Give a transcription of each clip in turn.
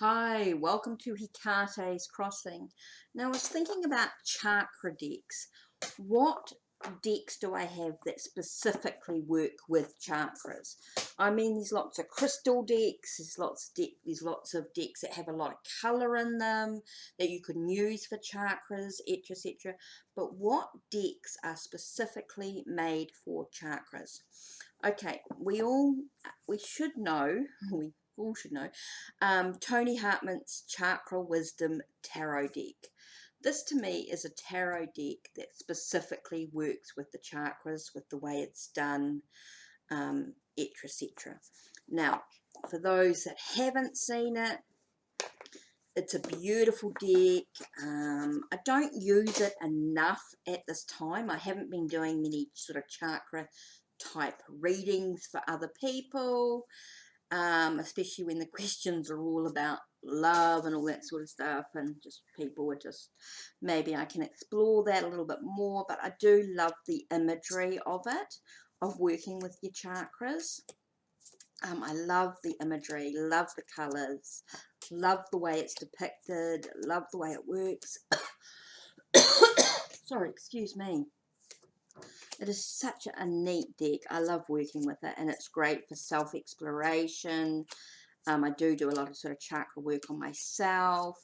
Hi, welcome to HeKate's Crossing. Now I was thinking about chakra decks. What decks do I have that specifically work with chakras? I mean, there's lots of crystal decks, there's lots of decks that have a lot of color in them that you can use for chakras, etc. But what decks are specifically made for chakras? Okay, we should know, we all should know, Tony Hartman's Chakra Wisdom Tarot deck. This to me is a tarot deck that specifically works with the chakras, with the way it's done, etc. Now, for those that haven't seen it, it's a beautiful deck. I don't use it enough at this time. I haven't been doing many sort of chakra type readings for other people. Especially when the questions are all about love and all that sort of stuff, and just people are just, maybe I can explore that a little bit more, but I do love the imagery of it, of working with your chakras. I love the imagery, love the colours, love the way it's depicted, love the way it works. Sorry, excuse me. It is such a neat deck. I love working with it, and it's great for self-exploration. I do a lot of sort of chakra work on myself.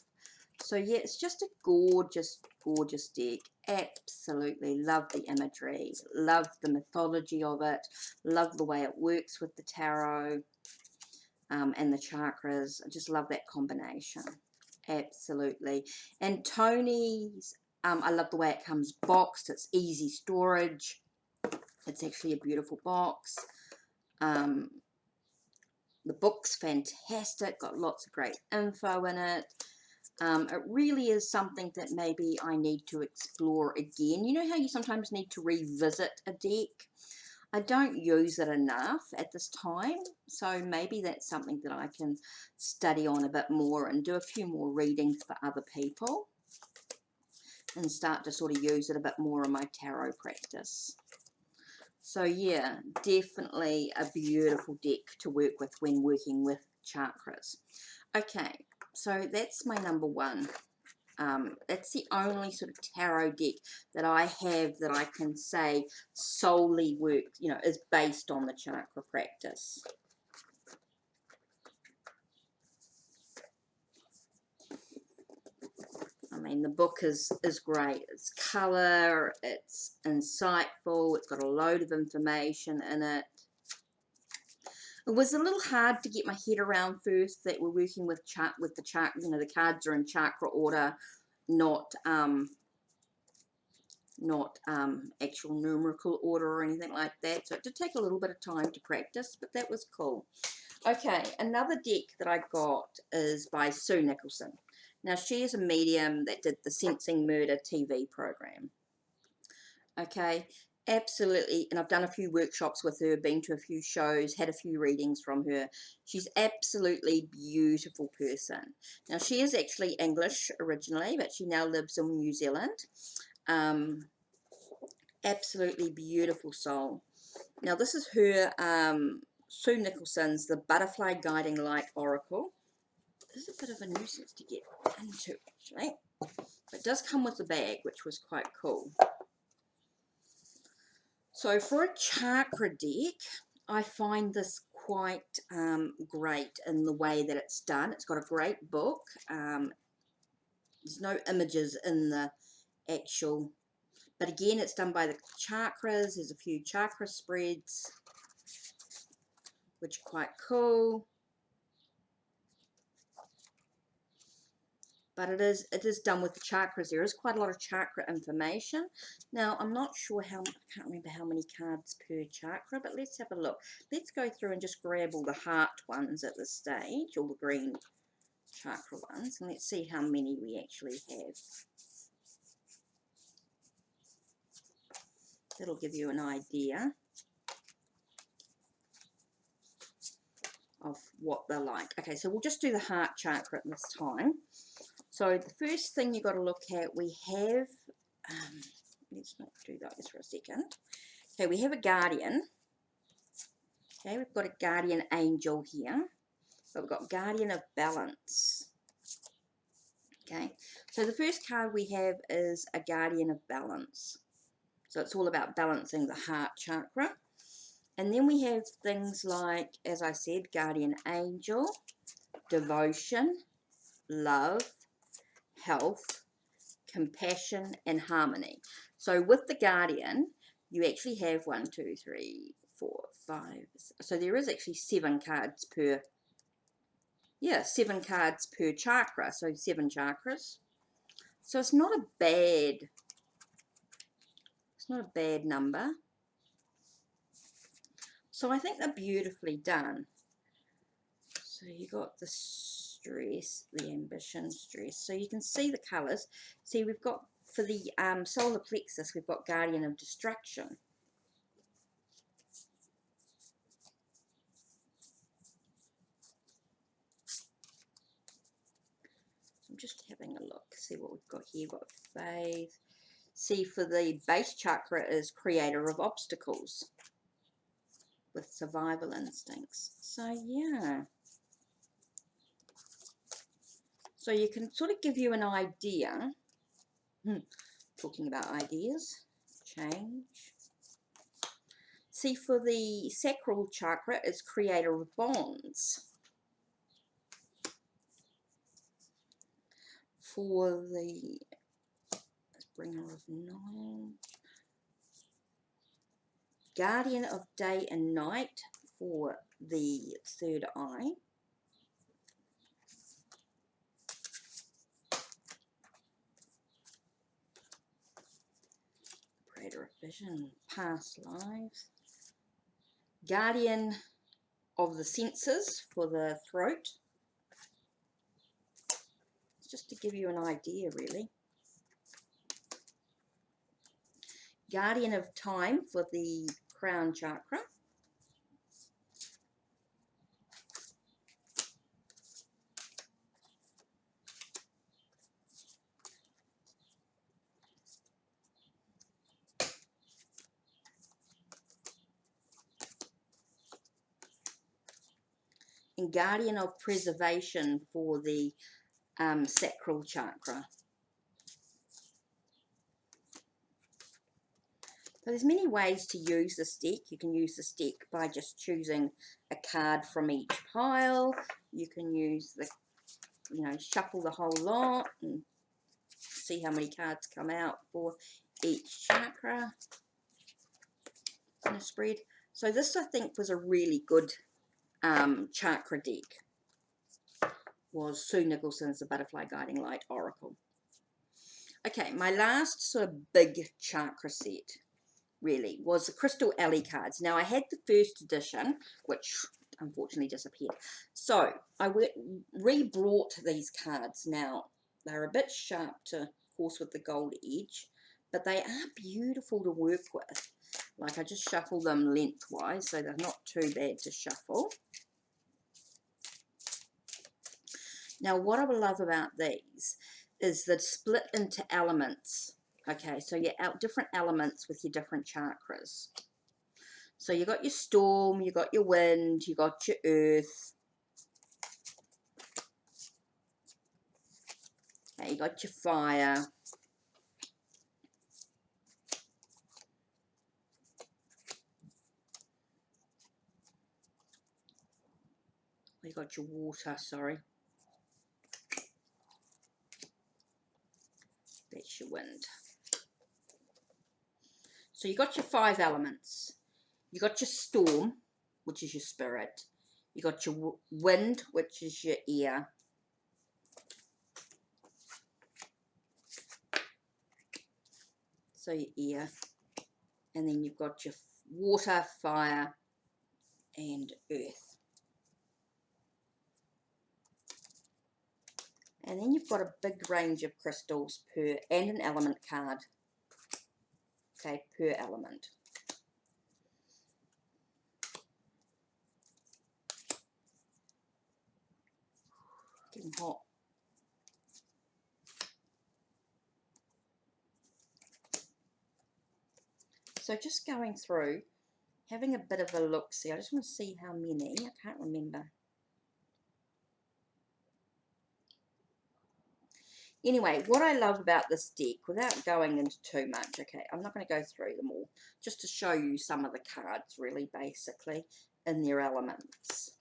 So yeah, it's just a gorgeous, gorgeous deck. Absolutely love the imagery, love the mythology of it, love the way it works with the tarot and the chakras. I just love that combination. Absolutely. And Tony's, I love the way it comes boxed. It's easy storage. It's actually a beautiful box. The book's fantastic, got lots of great info in it. It really is something that maybe I need to explore again. You know how you sometimes need to revisit a deck? I don't use it enough at this time, so maybe that's something that I can study on a bit more and do a few more readings for other people and start to sort of use it a bit more in my tarot practice. So yeah, definitely a beautiful deck to work with when working with chakras. Okay, so that's my number one. That's the only sort of tarot deck that I have that I can say solely works, you know, is based on the chakra practice. I mean, the book is great. It's colour, it's insightful, it's got a load of information in it. It was a little hard to get my head around first that we're working with the chakra, you know, the cards are in chakra order, not actual numerical order or anything like that. So it did take a little bit of time to practice, but that was cool. Okay, another deck that I got is by Sue Nicholson. Now, she is a medium that did the Sensing Murder TV program. Okay, absolutely, and I've done a few workshops with her, been to a few shows, had a few readings from her. She's absolutely beautiful person. Now, she is actually English originally, but she now lives in New Zealand. Absolutely beautiful soul. Now, this is her, Sue Nicholson's The Butterfly Guiding Light Oracle. This is a bit of a nuisance to get into, actually. It does come with a bag, which was quite cool. So for a chakra deck, I find this quite great in the way that it's done. It's got a great book. There's no images in the actual, but again, it's done by the chakras. There's a few chakra spreads, which are quite cool. But it is done with the chakras. There is quite a lot of chakra information. Now, I'm not sure I can't remember how many cards per chakra, but let's have a look. Let's go through and just grab all the heart ones at this stage, all the green chakra ones, and let's see how many we actually have. That'll give you an idea of what they're like. Okay, so we'll just do the heart chakra at this time. So the first thing you've got to look at, we have, let's not do those for a second. Okay, we have a guardian. Okay, we've got a guardian angel here. But we've got guardian of balance. Okay, so the first card we have is a Guardian of Balance. So it's all about balancing the heart chakra. And then we have things like, as I said, Guardian Angel, Devotion, Love, Health, Compassion, and Harmony. So with the Guardian, you actually have 1, 2, 3, 4, 5. So there is actually 7 cards per, 7 cards per chakra. So 7 chakras. So it's not a bad number. So I think they're beautifully done. So you got the stress, the ambition, stress. So you can see the colours. See, we've got, for the solar plexus, we've got Guardian of Destruction. I'm just having a look, see what we've got here. We've got faith. See, for the base chakra is creator of obstacles with survival instincts. So yeah. So you can sort of give you an idea. Talking about ideas, change. See, for the sacral chakra is creator of bonds. For the bringer of knowledge, guardian of day and night for the third eye. Creator of vision, past lives. Guardian of the senses for the throat. Just to give you an idea, really. Guardian of time for the crown chakra. And guardian of preservation for the sacral chakra. So there's many ways to use this deck. You can use this deck by just choosing a card from each pile. You can use the, shuffle the whole lot and see how many cards come out for each chakra in a spread. So this, I think, was a really good chakra deck. Was Sue Nicholson's The Butterfly Guiding Light Oracle. Okay, my last sort of big chakra set really was the Crystal Alley cards. Now I had the first edition, which unfortunately disappeared. So I re-brought these cards. Now they're a bit sharp to, of course, with the gold edge, but they are beautiful to work with. Like, I just shuffle them lengthwise, so they're not too bad to shuffle. Now what I love about these is the split into elements. Okay, so your different elements with your different chakras. So you got your storm, you got your wind, you got your earth. Okay, you got your fire. You got your water, sorry. That's your wind. So you got your 5 elements. You got your storm, which is your spirit. You got your wind, which is your air. So your air. And then you've got your water, fire, and earth. And then you've got a big range of crystals per, and an element card. Okay, per element. Getting hot. So just going through, having a bit of a look-see. I just want to see how many. I can't remember. Anyway, what I love about this deck, without going into too much, okay, I'm not going to go through them all, just to show you some of the cards, really, basically, in their elements.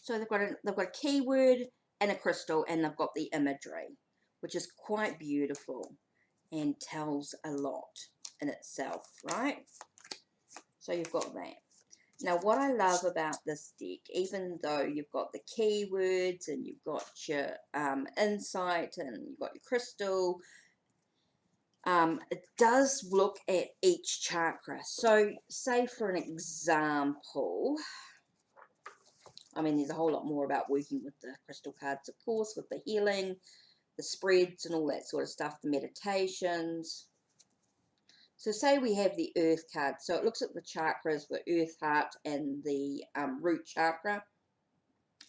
So they've got a keyword and a crystal, and they've got the imagery, which is quite beautiful and tells a lot in itself, right? So you've got that. Now, what I love about this deck, even though you've got the keywords and you've got your insight and you've got your crystal, it does look at each chakra. So, say for an example, I mean, there's a whole lot more about working with the crystal cards, of course, with the healing, the spreads and all that sort of stuff, the meditations. So say we have the earth card. So it looks at the chakras, the earth, heart, and the root chakra,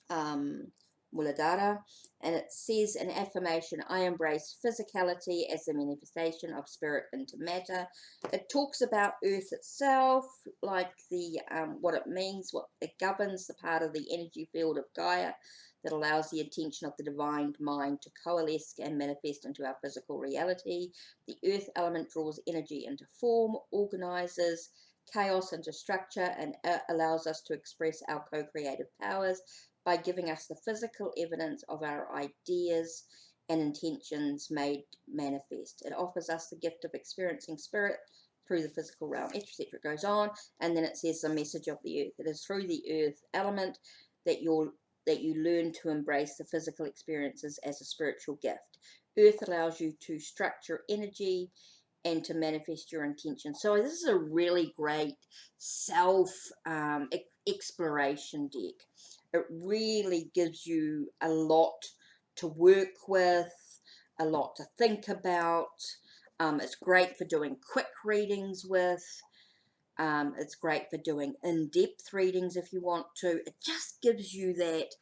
Muladhara. And it says an affirmation, I embrace physicality as a manifestation of spirit into matter. It talks about earth itself, like the what it means, what it governs, the part of the energy field of Gaia that allows the attention of the divine mind to coalesce and manifest into our physical reality. The earth element draws energy into form, organizes chaos into structure, and allows us to express our co-creative powers by giving us the physical evidence of our ideas and intentions made manifest. It offers us the gift of experiencing spirit through the physical realm, etc. It goes on, and then it says the message of the earth. It is through the earth element that you learn to embrace the physical experiences as a spiritual gift. Earth allows you to structure energy and to manifest your intention. So this is a really great self-exploration deck. It really gives you a lot to work with, a lot to think about. It's great for doing quick readings with. It's great for doing in-depth readings if you want to. It just gives you that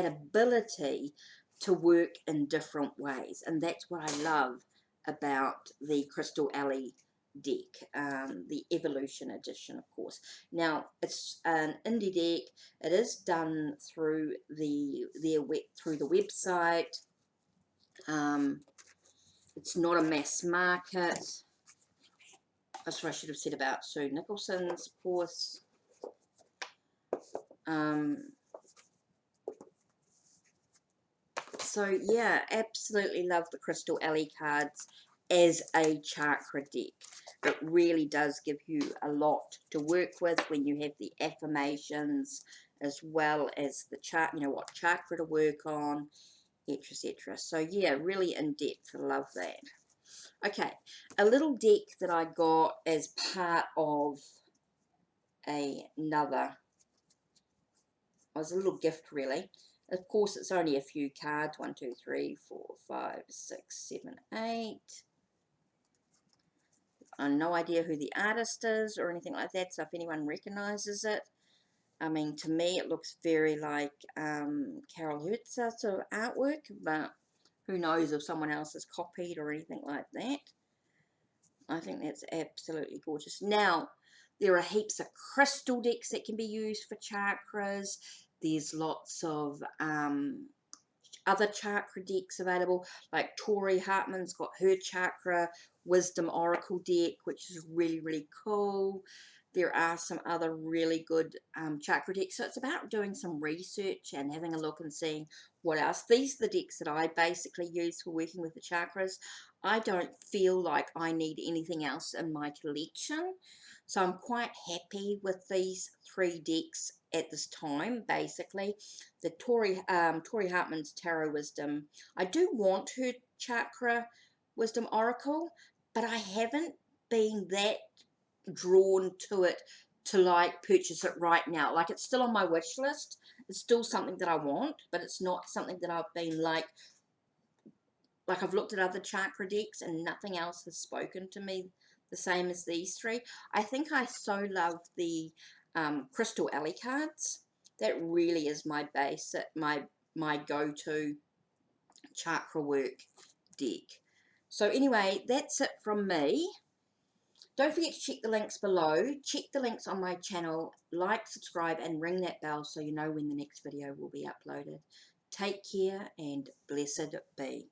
ability to work in different ways, and that's what I love about the Crystal Alley deck, the Evolution Edition, of course. Now, it's an indie deck. It is done through the website. It's not a mass market. That's what I should have said about Sue Nicholson's, of course. So yeah, absolutely love the Crystal Alley cards as a chakra deck. It really does give you a lot to work with when you have the affirmations, as well as the chart, you know, what chakra to work on, etc. So yeah, really in depth. I love that. Okay, a little deck that I got as part of another, it was a little gift really. Of course, it's only a few cards. 1, 2, 3, 4, 5, 6, 7, 8. I have no idea who the artist is or anything like that, so if anyone recognizes it. I mean, to me, it looks very like Carol Hertzer sort of artwork, but who knows if someone else has copied or anything like that. I think that's absolutely gorgeous. Now, there are heaps of crystal decks that can be used for chakras. There's lots of other chakra decks available, like Tori Hartman's got her chakra wisdom oracle deck, which is really, really cool. There are some other really good chakra decks. So it's about doing some research and having a look and seeing what else. These are the decks that I basically use for working with the chakras. I don't feel like I need anything else in my collection. So I'm quite happy with these 3 decks at this time, basically. The Tori Hartman's Tarot Wisdom. I do want her Chakra Wisdom Oracle, but I haven't been that drawn to it to like purchase it right now. Like, it's still on my wish list. It's still something that I want, but it's not something that I've been like I've looked at other chakra decks and nothing else has spoken to me the same as these 3. I think I so love the Crystal Alley cards. That really is my basic, my go-to chakra work deck. So anyway, that's it from me. Don't forget to check the links below. Check the links on my channel. Like, subscribe, and ring that bell so you know when the next video will be uploaded. Take care and blessed be.